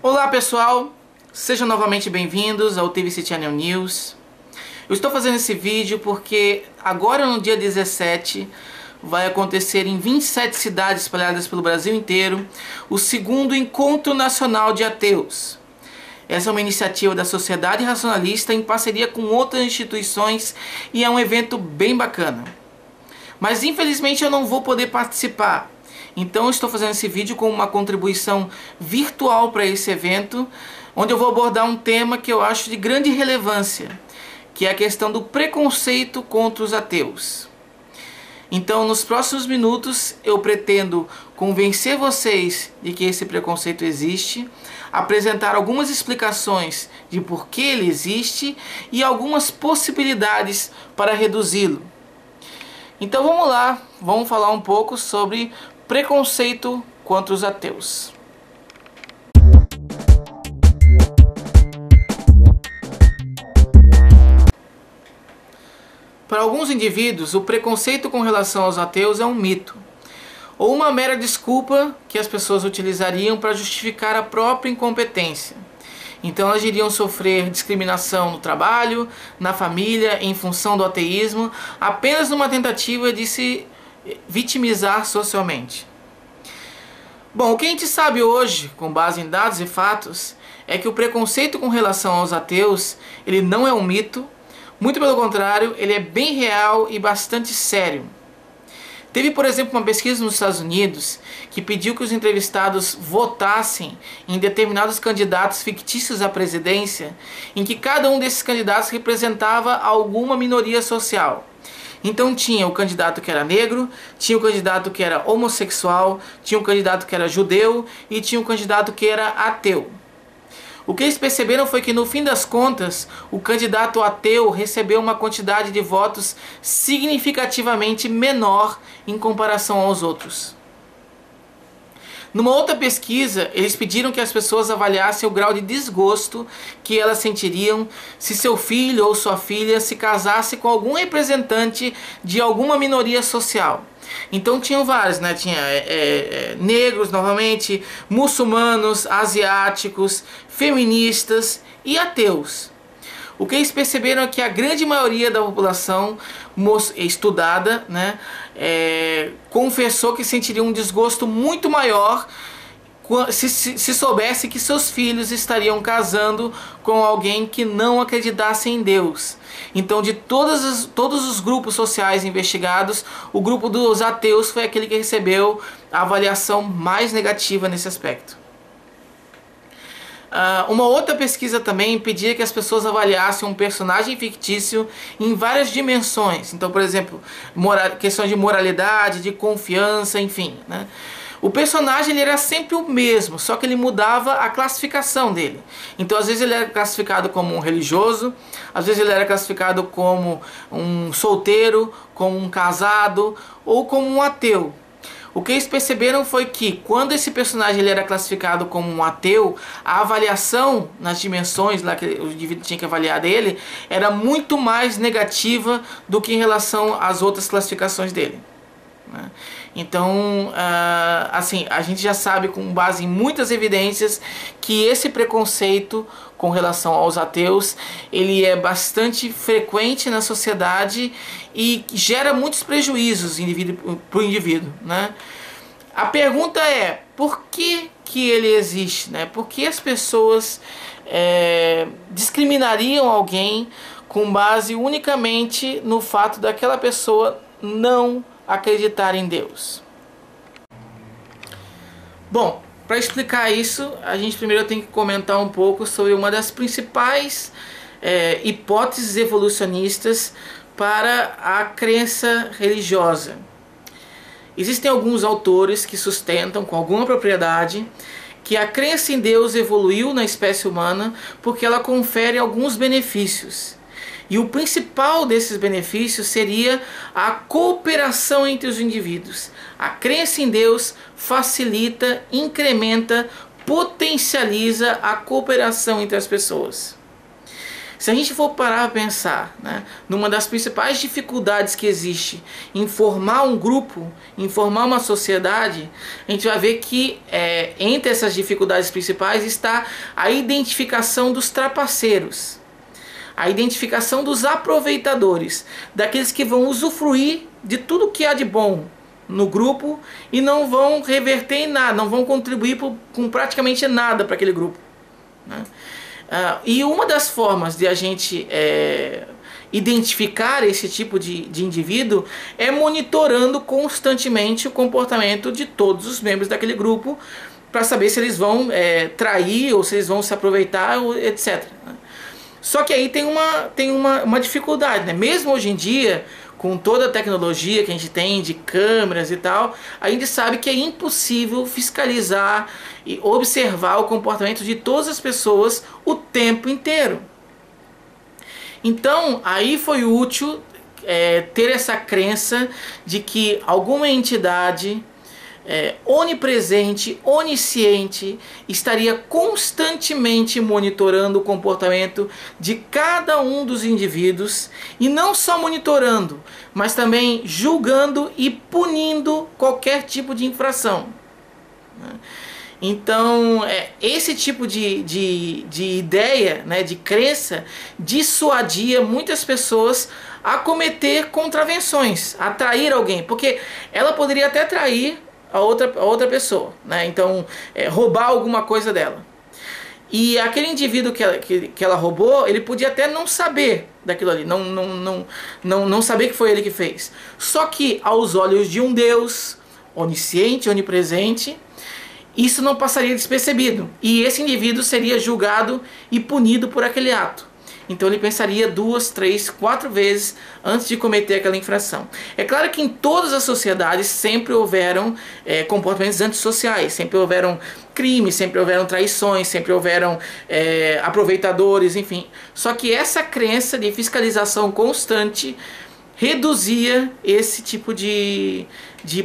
Olá pessoal, sejam novamente bem-vindos ao TVC Channel News. Eu estou fazendo esse vídeo porque agora no dia 17 vai acontecer em 27 cidades espalhadas pelo Brasil inteiro o segundo Encontro Nacional de Ateus. Essa é uma iniciativa da Sociedade Racionalista em parceria com outras instituições e é um evento bem bacana. Mas infelizmente eu não vou poder participar. Então eu estou fazendo esse vídeo com uma contribuição virtual para esse evento, onde eu vou abordar um tema que eu acho de grande relevância, que é a questão do preconceito contra os ateus. Então nos próximos minutos eu pretendo convencer vocês de que esse preconceito existe, apresentar algumas explicações de por que ele existe e algumas possibilidades para reduzi-lo. Então vamos lá, vamos falar um pouco sobre preconceito contra os ateus. Para alguns indivíduos, o preconceito com relação aos ateus é um mito, ou uma mera desculpa que as pessoas utilizariam para justificar a própria incompetência. Então elas iriam sofrer discriminação no trabalho, na família, em função do ateísmo, apenas numa tentativa de se vitimizar socialmente. Bom, o que a gente sabe hoje, com base em dados e fatos, é que o preconceito com relação aos ateus, ele não é um mito, muito pelo contrário, ele é bem real e bastante sério. Teve, por exemplo, uma pesquisa nos Estados Unidos que pediu que os entrevistados votassem em determinados candidatos fictícios à presidência, em que cada um desses candidatos representava alguma minoria social. Então tinha o candidato que era negro, tinha o candidato que era homossexual, tinha o candidato que era judeu e tinha o candidato que era ateu. O que eles perceberam foi que no fim das contas, o candidato ateu recebeu uma quantidade de votos significativamente menor em comparação aos outros. Numa outra pesquisa, eles pediram que as pessoas avaliassem o grau de desgosto que elas sentiriam se seu filho ou sua filha se casasse com algum representante de alguma minoria social. Então tinham vários, né? Tinha negros novamente, muçulmanos, asiáticos, feministas e ateus. O que eles perceberam é que a grande maioria da população estudada, né, confessou que sentiria um desgosto muito maior se soubesse que seus filhos estariam casando com alguém que não acreditasse em Deus. Então, de todos os grupos sociais investigados, o grupo dos ateus foi aquele que recebeu a avaliação mais negativa nesse aspecto. Uma outra pesquisa também pedia que as pessoas avaliassem um personagem fictício em várias dimensões. Então, por exemplo, questões de moralidade, de confiança, enfim, né? O personagem ele era sempre o mesmo, só que ele mudava a classificação dele. Então, às vezes ele era classificado como um religioso, às vezes ele era classificado como um solteiro, como um casado ou como um ateu. O que eles perceberam foi que quando esse personagem ele era classificado como um ateu, a avaliação nas dimensões lá que o indivíduo tinha que avaliar dele era muito mais negativa do que em relação às outras classificações dele, né? Então, assim, a gente já sabe com base em muitas evidências que esse preconceito com relação aos ateus, ele é bastante frequente na sociedade e gera muitos prejuízos para o indivíduo, né? A pergunta é, por que ele existe, né? Por que as pessoas discriminariam alguém com base unicamente no fato daquela pessoa não acreditar em Deus? Bom, para explicar isso, a gente primeiro tem que comentar um pouco sobre uma das principais hipóteses evolucionistas para a crença religiosa. Existem alguns autores que sustentam com alguma propriedade que a crença em Deus evoluiu na espécie humana porque ela confere alguns benefícios. E o principal desses benefícios seria a cooperação entre os indivíduos. A crença em Deus facilita, incrementa, potencializa a cooperação entre as pessoas. Se a gente for parar a pensar, né, numa das principais dificuldades que existe em formar um grupo, em formar uma sociedade, a gente vai ver que entre essas dificuldades principais está a identificação dos trapaceiros, a identificação dos aproveitadores, daqueles que vão usufruir de tudo que há de bom no grupo e não vão reverter em nada, não vão contribuir com praticamente nada para aquele grupo, né? E uma das formas de a gente identificar esse tipo de indivíduo é monitorando constantemente o comportamento de todos os membros daquele grupo para saber se eles vão trair ou se eles vão se aproveitar, etc. Só que aí tem uma dificuldade, né? Mesmo hoje em dia, com toda a tecnologia que a gente tem de câmeras e tal, a gente sabe que é impossível fiscalizar e observar o comportamento de todas as pessoas o tempo inteiro. Então, aí foi útil ter essa crença de que alguma entidade onipresente, onisciente, estaria constantemente monitorando o comportamento de cada um dos indivíduos, e não só monitorando, mas também julgando e punindo qualquer tipo de infração. Então, esse tipo de ideia, né, de crença, dissuadia muitas pessoas a cometer contravenções, a trair alguém, porque ela poderia até trair a outra pessoa, né? Então, roubar alguma coisa dela. E aquele indivíduo que ela roubou, ele podia até não saber daquilo ali, não saber que foi ele que fez. Só que aos olhos de um Deus onisciente, onipresente, isso não passaria despercebido. E esse indivíduo seria julgado e punido por aquele ato. Então ele pensaria 2, 3, 4 vezes antes de cometer aquela infração. É claro que em todas as sociedades sempre houveram comportamentos antissociais, sempre houveram crimes, sempre houveram traições, sempre houveram aproveitadores, enfim. Só que essa crença de fiscalização constante reduzia esse tipo de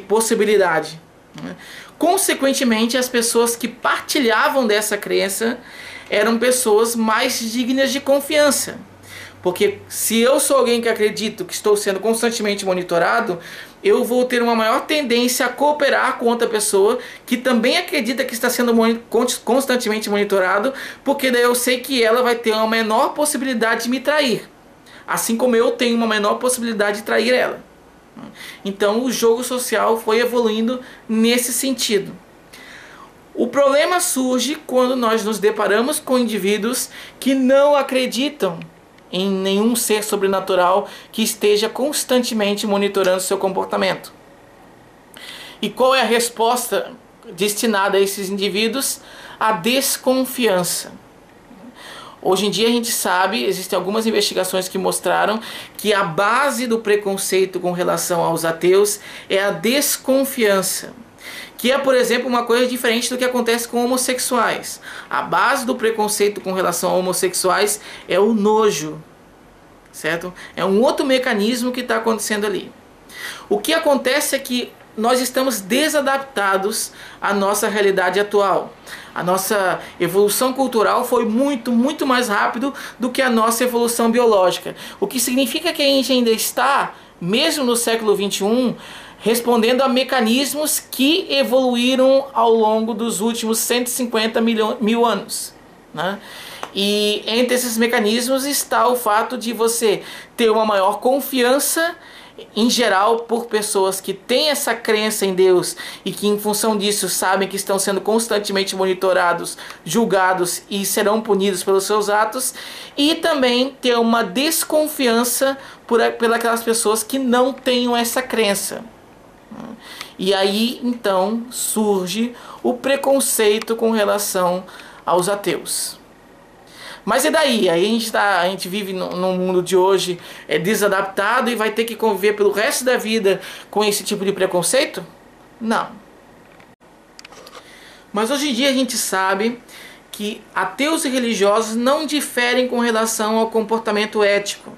possibilidade, né? Consequentemente, as pessoas que partilhavam dessa crença eram pessoas mais dignas de confiança. Porque se eu sou alguém que acredito que estou sendo constantemente monitorado, eu vou ter uma maior tendência a cooperar com outra pessoa que também acredita que está sendo constantemente monitorado, porque daí eu sei que ela vai ter uma menor possibilidade de me trair, assim como eu tenho uma menor possibilidade de trair ela. Então o jogo social foi evoluindo nesse sentido. O problema surge quando nós nos deparamos com indivíduos que não acreditam em nenhum ser sobrenatural que esteja constantemente monitorando seu comportamento. E qual é a resposta destinada a esses indivíduos? A desconfiança. Hoje em dia a gente sabe, existem algumas investigações que mostraram que a base do preconceito com relação aos ateus é a desconfiança. Que é, por exemplo, uma coisa diferente do que acontece com homossexuais. A base do preconceito com relação a homossexuais é o nojo, certo? É um outro mecanismo que está acontecendo ali. O que acontece é que nós estamos desadaptados à nossa realidade atual. A nossa evolução cultural foi muito mais rápido do que a nossa evolução biológica. O que significa que a gente ainda está, mesmo no século XXI, respondendo a mecanismos que evoluíram ao longo dos últimos 150 mil anos, né? E entre esses mecanismos está o fato de você ter uma maior confiança em geral por pessoas que têm essa crença em Deus e que em função disso sabem que estão sendo constantemente monitorados, julgados e serão punidos pelos seus atos, e também ter uma desconfiança por aquelas pessoas que não tenham essa crença. E aí então surge o preconceito com relação aos ateus. Mas e daí? Aí a gente vive num mundo de hoje desadaptado e vai ter que conviver pelo resto da vida com esse tipo de preconceito? Não. Mas hoje em dia a gente sabe que ateus e religiosos não diferem com relação ao comportamento ético.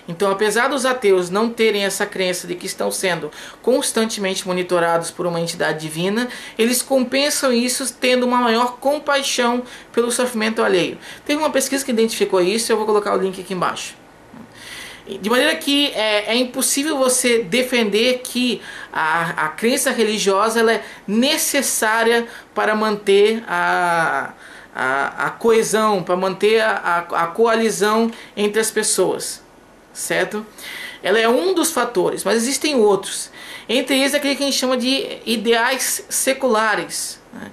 Então, apesar dos ateus não terem essa crença de que estão sendo constantemente monitorados por uma entidade divina, eles compensam isso tendo uma maior compaixão pelo sofrimento alheio. Teve uma pesquisa que identificou isso, eu vou colocar o link aqui embaixo. De maneira que é impossível você defender que a crença religiosa ela é necessária para manter a coesão, para manter a coalizão entre as pessoas, certo? Ela é um dos fatores, mas existem outros. Entre eles aquele que a gente chama de ideais seculares, né?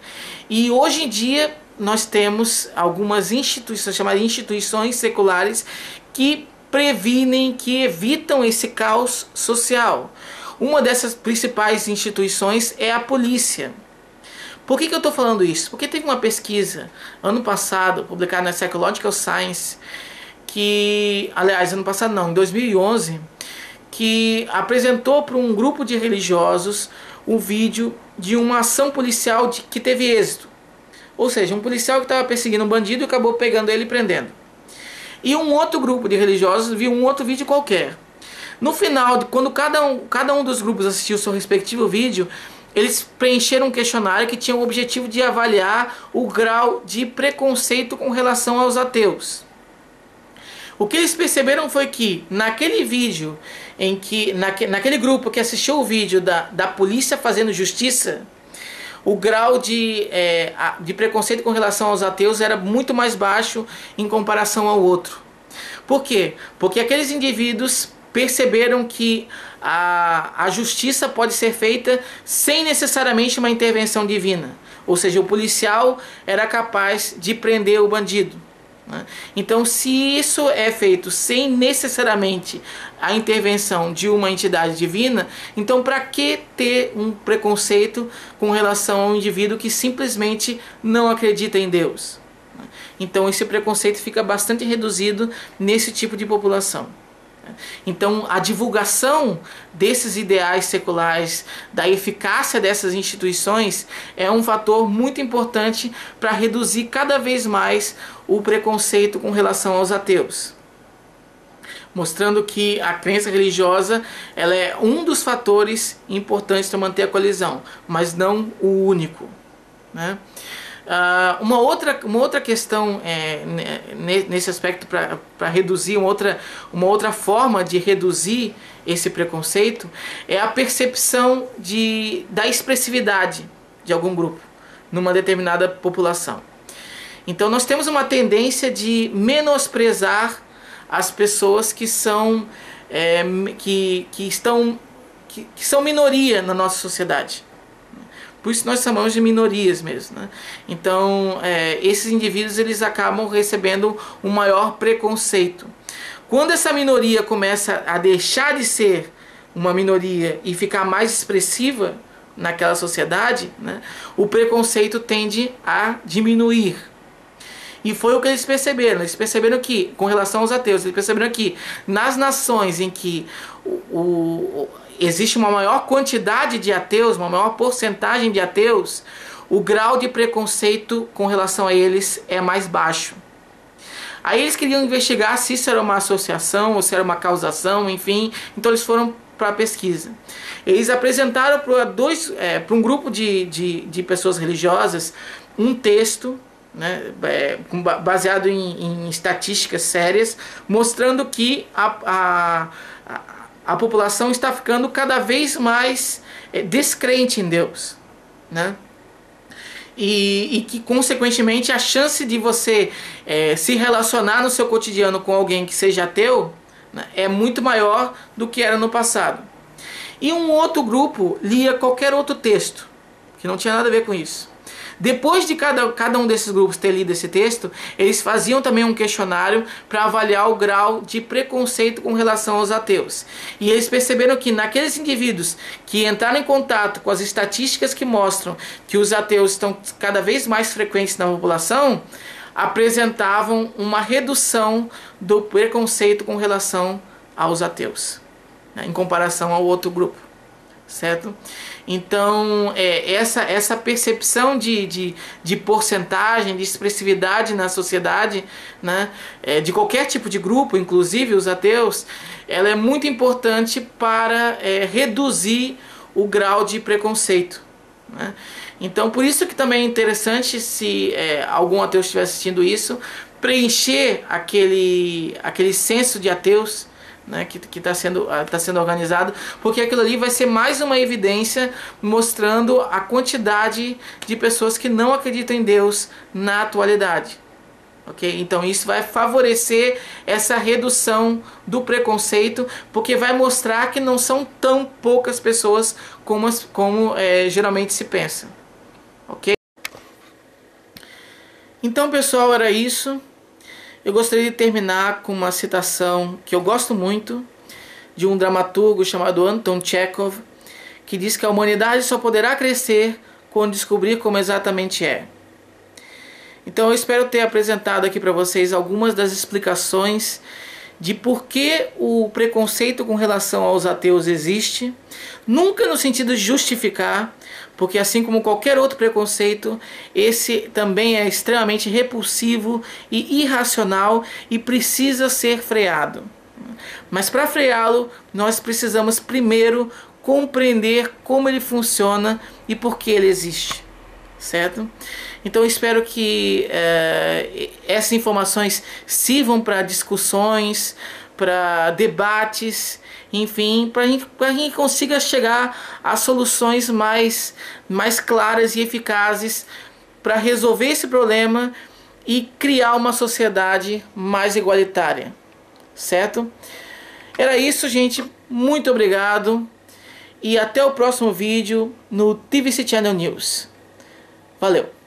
E hoje em dia nós temos algumas instituições, chamadas instituições seculares, que previnem, que evitam esse caos social. Uma dessas principais instituições é a polícia. Por que eu estou falando isso? Porque teve uma pesquisa ano passado, publicada na Psychological Science, que, aliás, ano passado não, em 2011, que apresentou para um grupo de religiosos um vídeo de uma ação policial que teve êxito. Ou seja, um policial que estava perseguindo um bandido e acabou pegando ele e prendendo. E um outro grupo de religiosos viu um outro vídeo qualquer. No final, quando cada um dos grupos assistiu o seu respectivo vídeo, eles preencheram um questionário que tinha o objetivo de avaliar o grau de preconceito com relação aos ateus. O que eles perceberam foi que naquele vídeo, naquele grupo que assistiu o vídeo da polícia fazendo justiça, o grau de preconceito com relação aos ateus era muito mais baixo em comparação ao outro. Por quê? Porque aqueles indivíduos perceberam que a justiça pode ser feita sem necessariamente uma intervenção divina. Ou seja, o policial era capaz de prender o bandido. Então, se isso é feito sem necessariamente a intervenção de uma entidade divina, então para que ter um preconceito com relação a um indivíduo que simplesmente não acredita em Deus? Então esse preconceito fica bastante reduzido nesse tipo de população. Então a divulgação desses ideais seculares, da eficácia dessas instituições, é um fator muito importante para reduzir cada vez mais o preconceito com relação aos ateus. Mostrando que a crença religiosa ela é um dos fatores importantes para manter a coalizão, mas não o único, né? Uma outra questão nesse aspecto para reduzir, uma outra forma de reduzir esse preconceito é a percepção da expressividade de algum grupo numa determinada população. Então nós temos uma tendência de menosprezar as pessoas que são minoria na nossa sociedade. Por isso nós chamamos de minorias mesmo, né? Então esses indivíduos eles acabam recebendo um maior preconceito. Quando essa minoria começa a deixar de ser uma minoria e ficar mais expressiva naquela sociedade, né, o preconceito tende a diminuir. E foi o que eles perceberam. Eles perceberam que, com relação aos ateus, eles perceberam que nas nações em que existe uma maior quantidade de ateus, uma maior porcentagem de ateus, o grau de preconceito com relação a eles é mais baixo. Aí eles queriam investigar se isso era uma associação ou se era uma causação, enfim. Então eles foram para a pesquisa. Eles apresentaram para um grupo de pessoas religiosas um texto, né, baseado em estatísticas sérias, mostrando que a população está ficando cada vez mais descrente em Deus, né? E que, consequentemente, a chance de você se relacionar no seu cotidiano com alguém que seja ateu, né, é muito maior do que era no passado. E um outro grupo lia qualquer outro texto, que não tinha nada a ver com isso. Depois de cada um desses grupos ter lido esse texto, eles faziam também um questionário para avaliar o grau de preconceito com relação aos ateus. E eles perceberam que naqueles indivíduos que entraram em contato com as estatísticas que mostram que os ateus estão cada vez mais frequentes na população, apresentavam uma redução do preconceito com relação aos ateus, né, em comparação ao outro grupo. certo? Então, essa percepção de porcentagem, de expressividade na sociedade, né, de qualquer tipo de grupo, inclusive os ateus, ela é muito importante para reduzir o grau de preconceito, né? Então, por isso que também é interessante, se algum ateu estiver assistindo isso, preencher aquele censo de ateus, né, que está sendo organizado, porque aquilo ali vai ser mais uma evidência mostrando a quantidade de pessoas que não acreditam em Deus na atualidade. Okay? Então isso vai favorecer essa redução do preconceito, porque vai mostrar que não são tão poucas pessoas como geralmente se pensa. Okay? Então, pessoal, era isso. Eu gostaria de terminar com uma citação que eu gosto muito, de um dramaturgo chamado Anton Chekhov, que diz que a humanidade só poderá crescer quando descobrir como exatamente é. Então eu espero ter apresentado aqui para vocês algumas das explicações de por que o preconceito com relação aos ateus existe, nunca no sentido de justificar, porque assim como qualquer outro preconceito, esse também é extremamente repulsivo e irracional e precisa ser freado. Mas para freá-lo, nós precisamos primeiro compreender como ele funciona e por que ele existe, certo? Então eu espero que essas informações sirvam para discussões, para debates, enfim, para a gente consiga chegar a soluções mais claras e eficazes para resolver esse problema e criar uma sociedade mais igualitária, certo? Era isso, gente. Muito obrigado e até o próximo vídeo no TVC Channel News. Valeu!